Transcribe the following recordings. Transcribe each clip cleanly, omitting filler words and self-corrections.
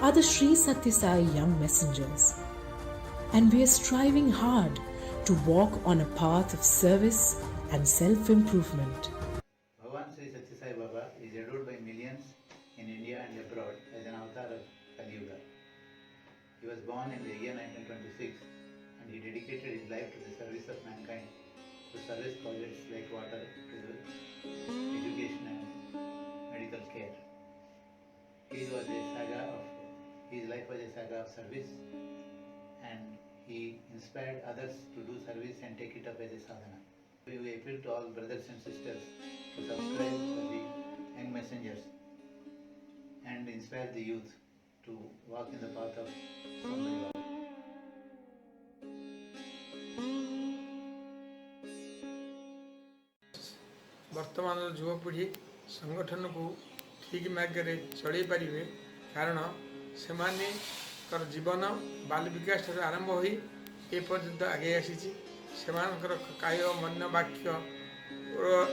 are the Sri Sathya Sai Young Messengers, and we are striving hard to walk on a path of service and self-improvement. Bhagavan Sri Sathya Sai Baba is adored by millions in India and abroad as an avatar of Kali Yuga. He was born in the year 1926 and he dedicated his life to the service of mankind through service projects like water to the education and medical care. His life was a saga of service, and he inspired others to do service and take it up as a sadhana. We appeal to all brothers and sisters to subscribe for the young messengers and inspire the youth to walk in the path of Swami Baba. वर्तमान युवपीढ़ी संगठन को ठीक मार्ग चल पारे कारण से जीवन बाल विकास आरंभ हो पर्यंत आगे आसी काय मन वाक्य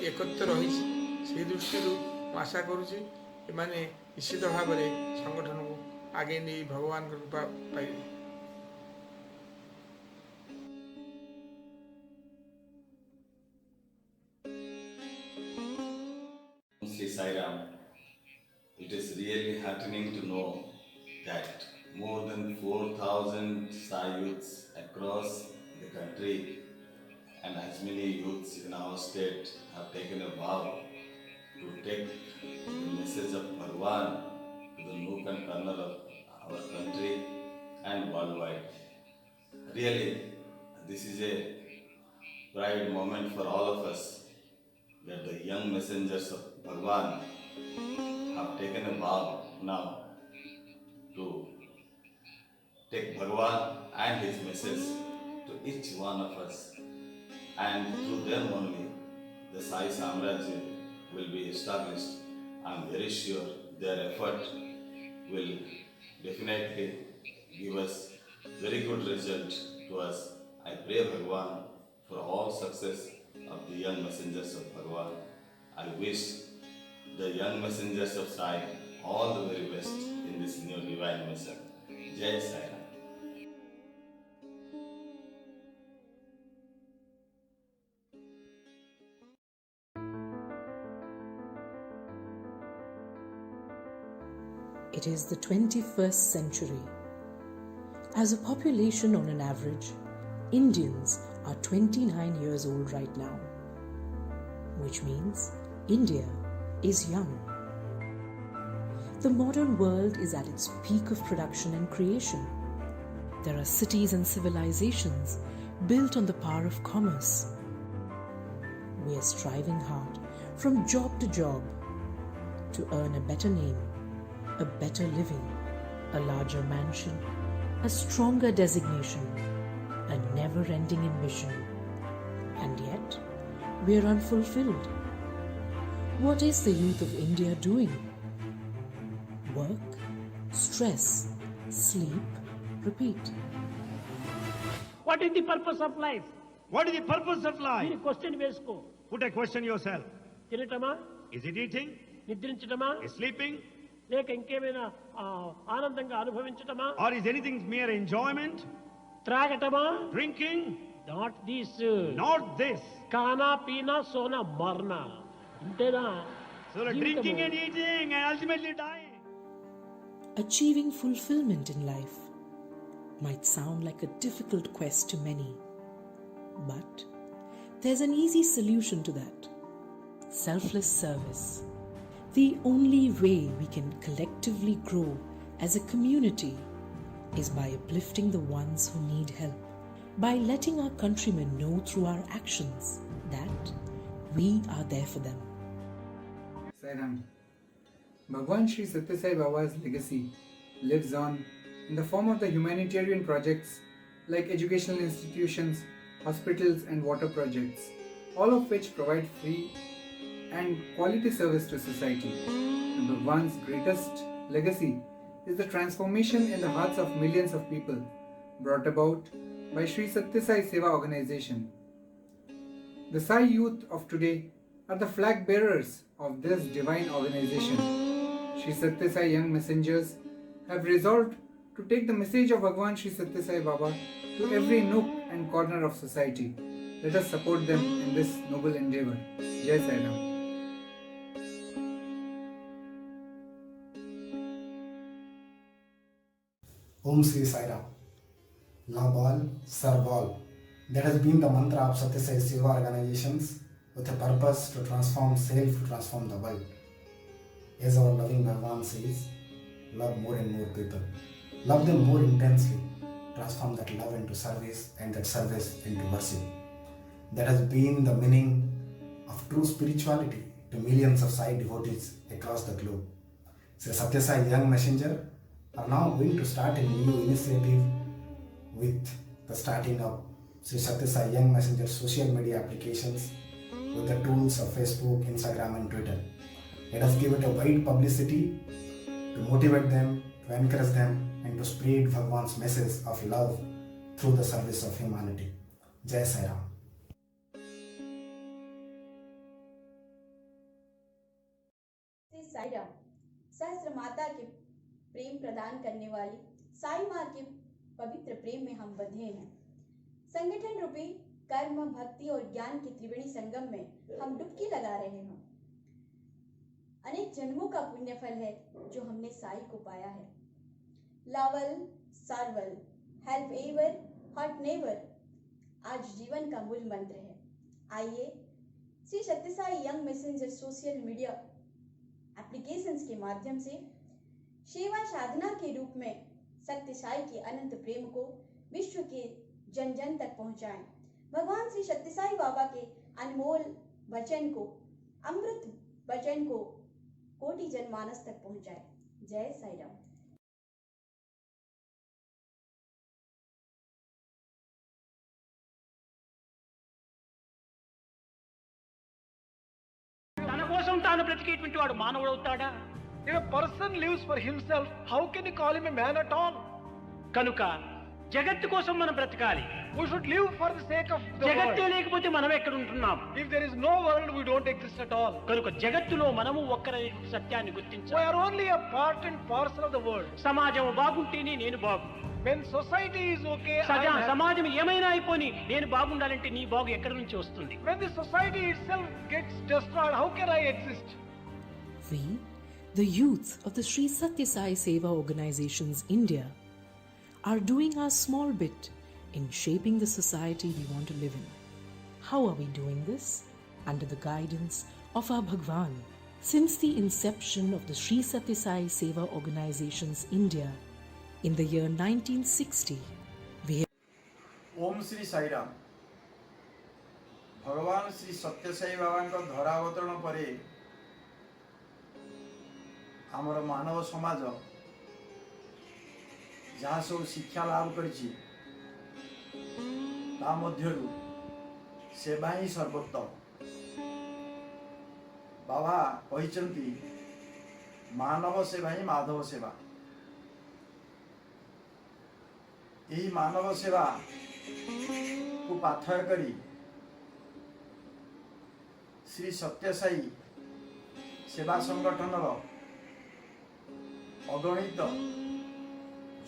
एकत्र रही से दृष्टि आशा करुँचे निश्चित भाव में संगठन को आगे नहीं भगवान कृपा पाइबे। Sri Sai Ram, it is really heartening to know that more than 4,000 Sai youths across the country and as many youths in our state have taken a vow to take the message of Bhagwan to the nook and corner of our country and worldwide. Really, this is a pride moment for all of us that the young messengers of Bhagwan have taken a vow now to take Bhagwan and his message to each one of us, and through them only the Sai Samrajya will be established. I am very sure their effort will definitely give us very good result to us. I pray Bhagwan for all success of the young messengers of Bhagwan. I wish the young messengers of Sai all the very best in this new divine mission. Jai Sai Ram. It is the 21st century. As a population on an average, Indians are 29 years old right now, which means India is young. The modern world is at its peak of production and creation. There are cities and civilizations built on the power of commerce. We are striving hard from job to job to earn a better name, a better living, a larger mansion, a stronger designation, a never-ending ambition. And yet, we are unfulfilled. What is the youth of India doing? Work, stress, sleep, repeat. What is the purpose of life? What is the purpose of life? మీరు question వేసుకో. Put a question yourself. తినటమా? Is it eating? నిద్రించటమా? Is sleeping? లేక ఇంకేమైనా ఆనందంగా అనుభవించటమా? Or is anything mere enjoyment? త్రాగటమా? Drinking? Not this. Not this. खाना पीना सोना मरना. ఇంతేనా? So drinking and eating and ultimately dying. Achieving fulfillment in life might sound like a difficult quest to many, but there's an easy solution to that. Selfless service. The only way we can collectively grow as a community is by uplifting the ones who need help, by letting our countrymen know through our actions that we are there for them. Sai Ram. Bhagwan Sri Sathya Sai Baba's legacy lives on in the form of the humanitarian projects like educational institutions, hospitals and water projects, all of which provide free and quality service to society. And Bhagwan's greatest legacy is the transformation in the hearts of millions of people brought about by Sri Sathya Sai Seva organization. The Sai youth of today are the flag bearers of this divine organization. Sri Sathya Sai Young Messengers have resolved to take the message of Bhagwan Sri Satya Sai Baba to every nook and corner of society. Let us support them in this noble endeavor. Jai Sai Ram. Om Sri Sai Ram. Love all, serve all. That has been the mantra of Satya Sai Seva organizations with a purpose to transform self, to transform the world. As our loving Bhagwan says, love more and more people. Love them more intensely. Transform that love into service and that service into worship. That has been the meaning of true spirituality to millions of Sai devotees across the globe. Sri Satya Sai Young Messenger are now going to start a new initiative with the starting of Sri Satya Sai Young Messenger social media applications with the tools of Facebook, Instagram and Twitter. Let us give it a wide publicity to motivate them, to encourage them and to spread Bhagwan's message of love through the service of humanity. Jai Sai Ram. Shri Sai Ram सहस्त्र माता के प्रेम प्रदान करने वाली साई माँ के पवित्र प्रेम में हम बंधे हैं। संगठन रूपी कर्म, भक्ति और ज्ञान के त्रिवेणी संगम में हम डुबकी लगा रहे हैं। अनेक जन्मों का पुण्य फल है जो हमने साई को पाया है। लवल, सर्वल, हेल्प एवर, हर्ट नेवर आज जीवन का मूल मंत्र है। आइए श्री सत्य Sai young messenger social media applications के माध्यम से सेवा साधना के रूप में सत्य साई के अनंत प्रेम को विश्व के जन जन तक पहुंचाएं। भगवान श्री सत्य साई बाबा के अनमोल वचन को, अमृत वचन को कोटि जनमानस तक पहुंचाएं। जय साई राम। తన కోసం తాను బ్రతికేటువంటి వాడు మానవుడు అవుతాడా? If a person lives for himself, how can you call him a man at all? కనుక జగత్తు కోసం మనం బ్రతకాలి. We should live for the sake of the జగత్తే world. లేకపోతే మనం ఎక్కడ ఉంటున్నాం? If there is no world, we don't exist at all. కనుక జగత్తులో మనము ఒక్కరే సత్యాన్ని We గుర్తించాలి. are only a part and parcel of the world. సమాజం బాగుంటేనే నేను బాగు. When society is okay, I am happy. సమాజం ఏమైనా అయిపోని నేను బాగుండాలంటే నీ బాగు ఎక్కడి నుంచి వస్తుంది? When the society itself gets destroyed, how can I exist? We, the youth of the Sri Satya Sai Seva Organizations India, are doing our small bit in shaping the society we want to live in. How are we doing this? Under the guidance of our Bhagwan. Since the inception of the Sri Satya Sai Seva Organizations India in the year 1960, we have ओम श्री साई राम। भगवान श्री सत्य साई बाबा धरावतरण पर आमर मानव समाज जहाँ सब शिक्षा लाभ करिछि ता मध्यरु सेवा ही सर्वोत्तम। बाबा कहिचंती मानव सेवा ही माधव सेवा। यही मानव सेवा को पाथय करी श्री सत्य साई सेवा संगठन अगणित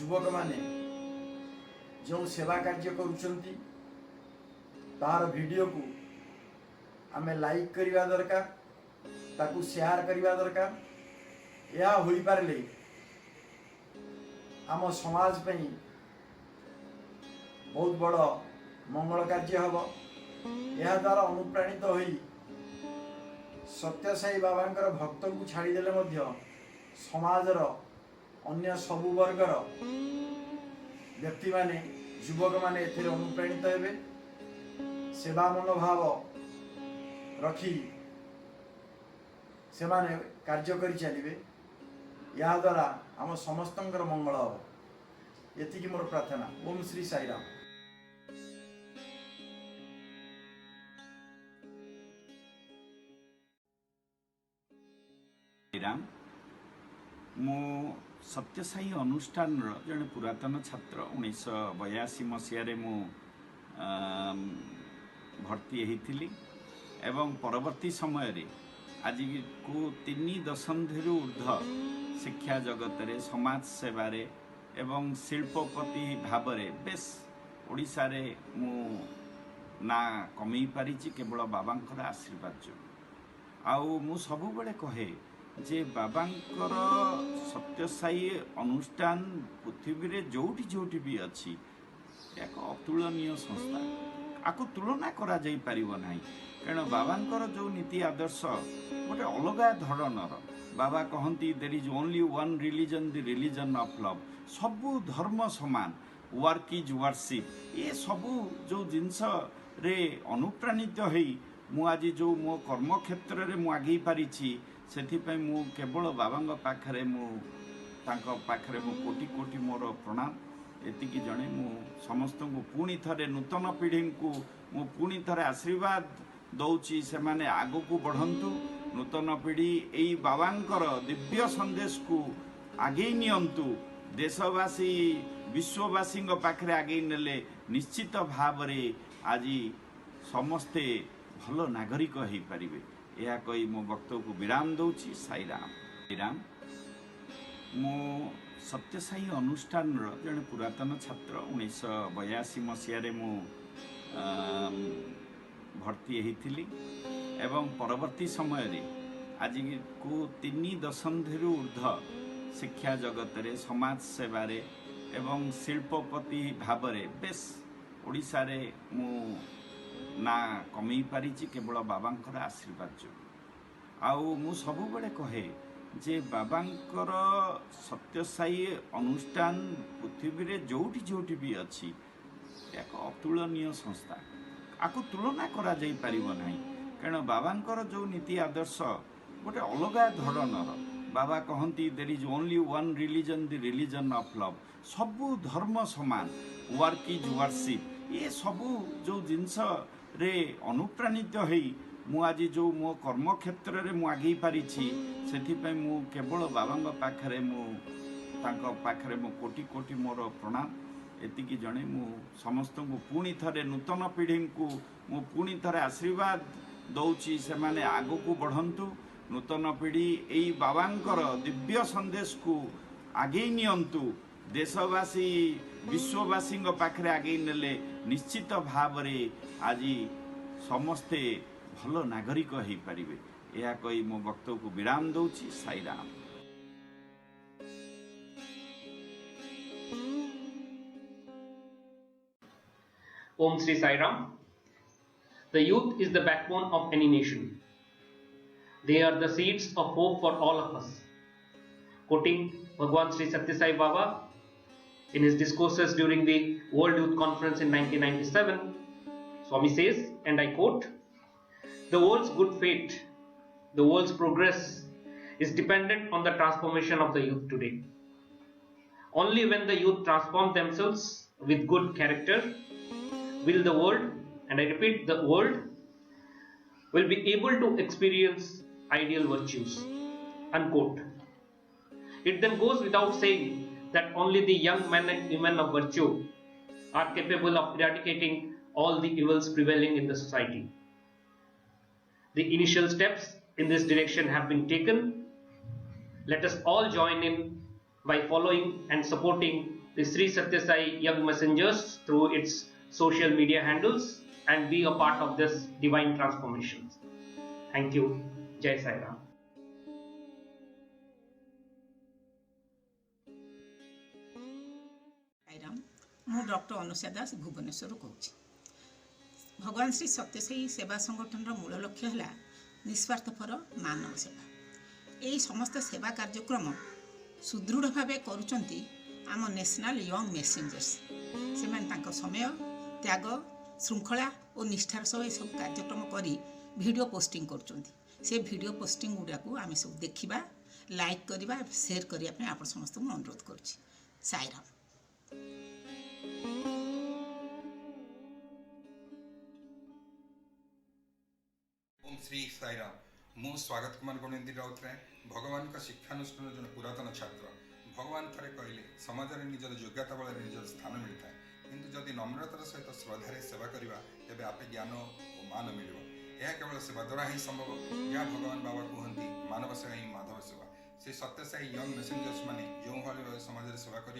युवक माने जो सेवा कार्य करुचंती तार वीडियो को आमे लाइक करिवा दरकार, ताकू शेयर करिवा दरकार। यह होई पारले आम समाज पई बहुत बड़ मंगल कार्य हम। यह द्वारा अनुप्राणित होई सत्य साई बाबा भक्त को छाड़देले समाजर अन्य सबु वर्गर व्यक्ति माने युवक माने एथिरे अनुप्राणित हेबे, सेवा मनोभाव रखी से माने कार्य करि चलिबे। या द्वारा आम समस्तंकर मंगल हम। एतिकी मोर प्रार्थना। ओम श्री साई राम। राम मु सत्य साई अनुष्ठान जड़े पुरातन छात्र 1982 मसीह मु भर्ती होती एवं परवर्ती समय रे आज को 3 दशंधि ऊर्ध्व शिक्षा जगत रे समाज सेवारे एवं शिल्पपति भावरे बेस ओडिशा रे मु ना कमी पारिछि केवल बाबांकर आशीर्वाद जो आउ मु सब बेले कहे जे बाबांकर सत्यसाई अनुष्ठान पृथ्वी रे जोठी जोठी भी अछि एक अतुलनीय संस्था आकु तुलना करा जाई परिबो नाही कारण बाबांकर जो नीति आदर्श गोटे अलगा धरणर बाबा कहती there is only one religion the religion of love सबु धर्म समान वर्क इज वर्शिप ये सबु जो जिनस रे अनुप्राणित होई मु आज जो मो कर्म क्षेत्र रे मु आगे पारिछि सेथिपई मु केवल बाबांग पाखरे मु तांको पाखरे मु कोटि कोटि मोर प्रणाम एतिकी जणे मु समस्त को पुणी थरे नूतन पीढ़ी को मु पुणी थरे आशीर्वाद दौची से माने आगो को बढ़ंतु नूतन पीढ़ी एई बाबांकर दिव्य संदेश को आगे नियंतु देशवासी विश्ववासी पाखरे आगे नेले निश्चित भाव रे आज समस्ते भल नागरिक हो पारिबे यह कही मो वक्तव्य को विराम दौची साईराम विराम मो सत्यसाई अनुष्ठान जड़े पुरातन छात्र 1982 मसीह मु भर्ती होती एवं परवर्ती समय रे आज को 3 दशंधि ऊर्ध्व शिक्षा जगत रे समाज सेवारे एवं शिल्पपति भावरे बेस ओडिशा रे मु ना कमी पारिछि केवल बाबांकर आशीर्वाद जो आउ मु सब बेले कहे जे बाबांकर सत्यसाई अनुष्ठान पृथ्वी रे जोठी जोठी भी अछि एक अतुलनीय संस्था आकु तुलना करा जाई परिबो नाही कारण बाबांकर जो नीति आदर्श गोटे अलगा धरणर बाबा कहती there is only one religion the religion of love सबु धर्म समान वर्क इज वर्शिप ये सबु जो जिनस रे अनुप्राणित होई मु आज जो मो कर्म क्षेत्र रे मु आगे पारिछि सेथिपई मु केवल बाबांग पाखरे मु तांको पाखरे मु कोटि कोटि मोर प्रणाम एतिकी जणे मु समस्त को पुणी थरे नूतन पीढ़ी को मु पुणी थरे आशीर्वाद दौची से माने आगो को बढ़ंतु नूतन पीढ़ी एई बाबांकर दिव्य संदेश को आगे नियंतु देशवासी विश्ववासी पाखरे आगे नेले निश्चित भाव रे आज समस्ते भल नागरिक हो पारिबे यह कही मो वक्तव्य को विराम दौची Sairam Om Sri Sai Ram. The youth is the backbone of any nation. They are the seeds of hope for all of us. Quoting Bhagwan Sri Sathya Sai Baba in his discourses during the World Youth Conference in 1997, Swami says, and I quote, "The world's good fate, the world's progress is dependent on the transformation of the youth today. Only when the youth transform themselves with good character will the world, and I repeat, the world will be able to experience ideal virtues." Unquote. It then goes without saying that only the young men and women of virtue are capable of eradicating all the evils prevailing in the society. The initial steps in this direction have been taken. Let us all join in by following and supporting the Sri Sathya Sai Young Messengers through its social media handles and be a part of this divine transformation. Thank you. Jai Sai Ram. ମୁଁ doctor Anusha Das ଭୁବନେଶ୍ୱରରୁ କହୁଛି। ଭଗବାନ ଶ୍ରୀ ସତ୍ୟସାଇ ସେବା ସଂଗଠନର ମୂଳ ଲକ୍ଷ୍ୟ ହେଲା ନିସ୍ୱାର୍ଥପର ମାନବ ସେବା। ଏହି ସମସ୍ତ ସେବା କାର୍ଯ୍ୟକ୍ରମ ସୁଦୃଢ଼ ଭାବେ କରୁଛନ୍ତି ଆମ ନ୍ୟାସନାଲ୍ ୟଙ୍ଗ ମେସେଞ୍ଜର୍ସ। ସେମାନେ ତାଙ୍କ ସମୟ, ତ୍ୟାଗ, ଶୃଙ୍ଖଳା ଓ ନିଷ୍ଠାର ସହ ଏସବୁ କାର୍ଯ୍ୟକ୍ରମ କରି ଭିଡ଼ିଓ ପୋଷ୍ଟିଂ କରୁଛନ୍ତି। ସେ ଭିଡ଼ିଓ ପୋଷ୍ଟିଂ ଗୁଡ଼ାକୁ ଆମେ ସବୁ ଦେଖିବା, ଲାଇକ୍ କରିବା, ସେୟାର କରିବା ପାଇଁ ଆପଣ ସମସ୍ତଙ୍କୁ ମୁଁ ଅନୁରୋଧ କରୁଛି। ସାଇରାମ। ओम श्री साईराम। मु स्वागत कुमार गुणेन्द्री राउतराय भगवान का शिक्षानुष्ठान जन पुरातन छात्र। भगवान थे कहले समाज में निजर योग्यता बल निजर स्थान मिलता है, किंतु जदि नम्रतार सहित श्रद्धार सेवा करवा तेज आपे ज्ञान और मान मिल। यह केवल सेवा द्वारा ही संभव। जहाँ भगवान बाबा कहते मानव सेवा ही माधव सेवा। से सत्यसाई यंग मेसेंजर्स माने जो भाव समाज सेवा कर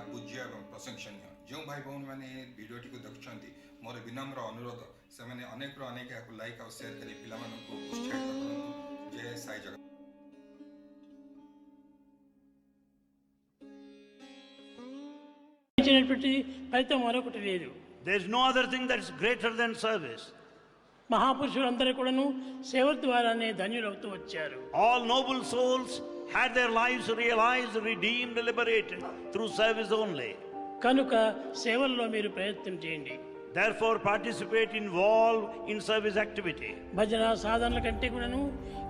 पूज्य और प्रशंसनीय जो भाई भौणी मैंने भिडियोटी को देखुं मोर विनम्र अनुरोध से अनेक अनेक लाइक और शेयर कर पिला उत्साहित करूँ। जय साई जगत। ఫలితం మరొకటి లేదు. There is no other thing that is greater than service. మహాపురుషులందరూ కూడాను సేవ ద్వారానే ధన్యులవుతూ వచ్చారు. All noble souls had their lives realized, redeemed, liberated through service only. కనుక సేవల్లో మీరు ప్రయత్నం చేయండి. Therefore participate, involve in service activity. భజన సాధనల కంటే కూడాను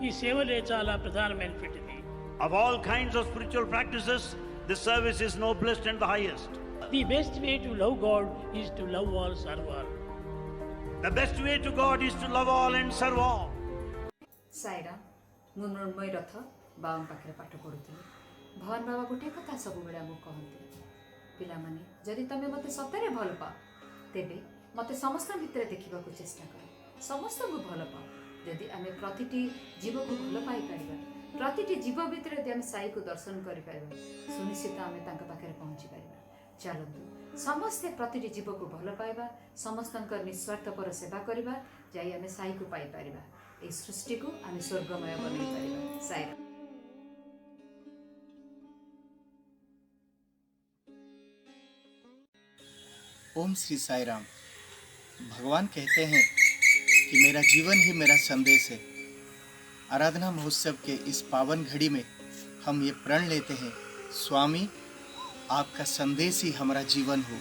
ఈ సేవలే చాలా ప్రధానమైనటువంటిది. Of all kinds of spiritual practices, this service is noblest and the highest. The best way to love God is to love all, serve all. The best way to God is to love all and serve all. Sairam मु मृण्मय रथ बाबा पाखे पाठ पढ़ुली भगवान बाबा गोटे कथा सब बेला आमको कहते पिला माने जदि तमे मते सतरे भल पा तेबे मते समस्त भितर देखा चेष्टा कर समस्त को भल पा जदि आम प्रतिटी जीव को भल पाई पारिबा प्रतिटी जीव भितर यदि आम साई को दर्शन कर पारिबा सुनिश्चित आम तांका पाखे पहुँची पारिबा। चलतु समस्ते प्रतिटी जीव को भल पाइबा समस्त निस्वार्थपर सेवा करबा जाई आम साई को पाई पारिबा ए सृष्टि को आम स्वर्गमय बनई पारिबा। साई ओम श्री साई राम। भगवान कहते हैं कि मेरा जीवन ही मेरा संदेश है। आराधना महोत्सव के इस पावन घड़ी में हम ये प्रण लेते हैं, स्वामी आपका संदेश ही हमारा जीवन हो।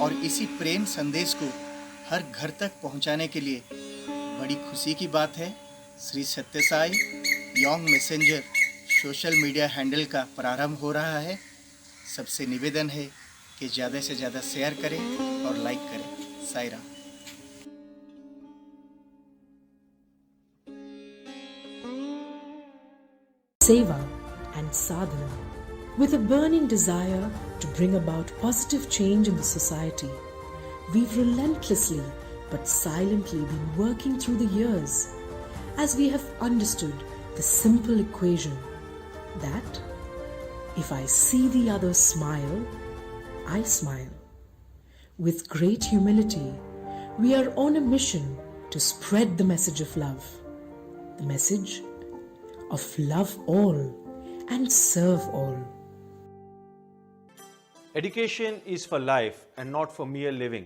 और इसी प्रेम संदेश को हर घर तक पहुंचाने के लिए बड़ी खुशी की बात है Shri Sathya Sai young messenger social media handle का प्रारंभ हो रहा है। सबसे निवेदन है कि ज़्यादा से ज़्यादा शेयर करें और लाइक करें। Sai Ram. Seva and sadhana. With a burning desire to bring about positive change in the society, we've relentlessly but silently been working through the years as we have understood the simple equation that if I see the other smile, I smile. With great humility, we are on a mission to spread the message of love, the message of love all and serve all. Education is for life and not for mere living.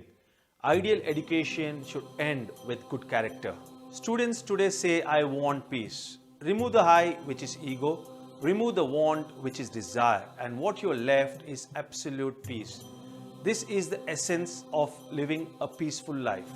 Ideal education should end with good character. Students today say, I want peace. Remove the I, which is ego. Remove the want, which is desire. And what you're left is absolute peace. This is the essence of living a peaceful life.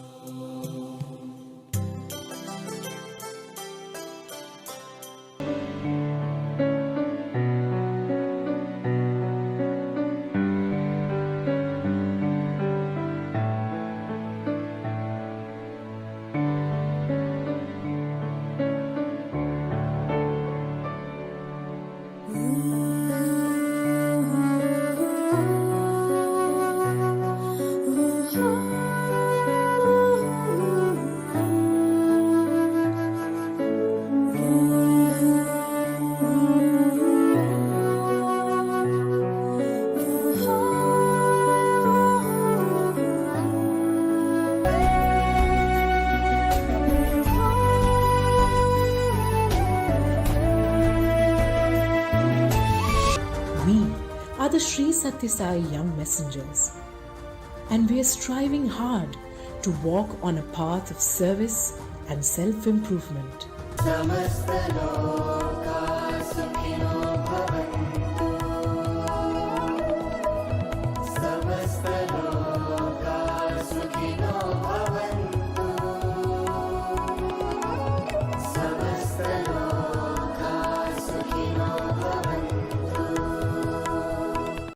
The Sri Sathya Sai Young Messengers, and we are striving hard to walk on a path of service and self-improvement. Samasta loka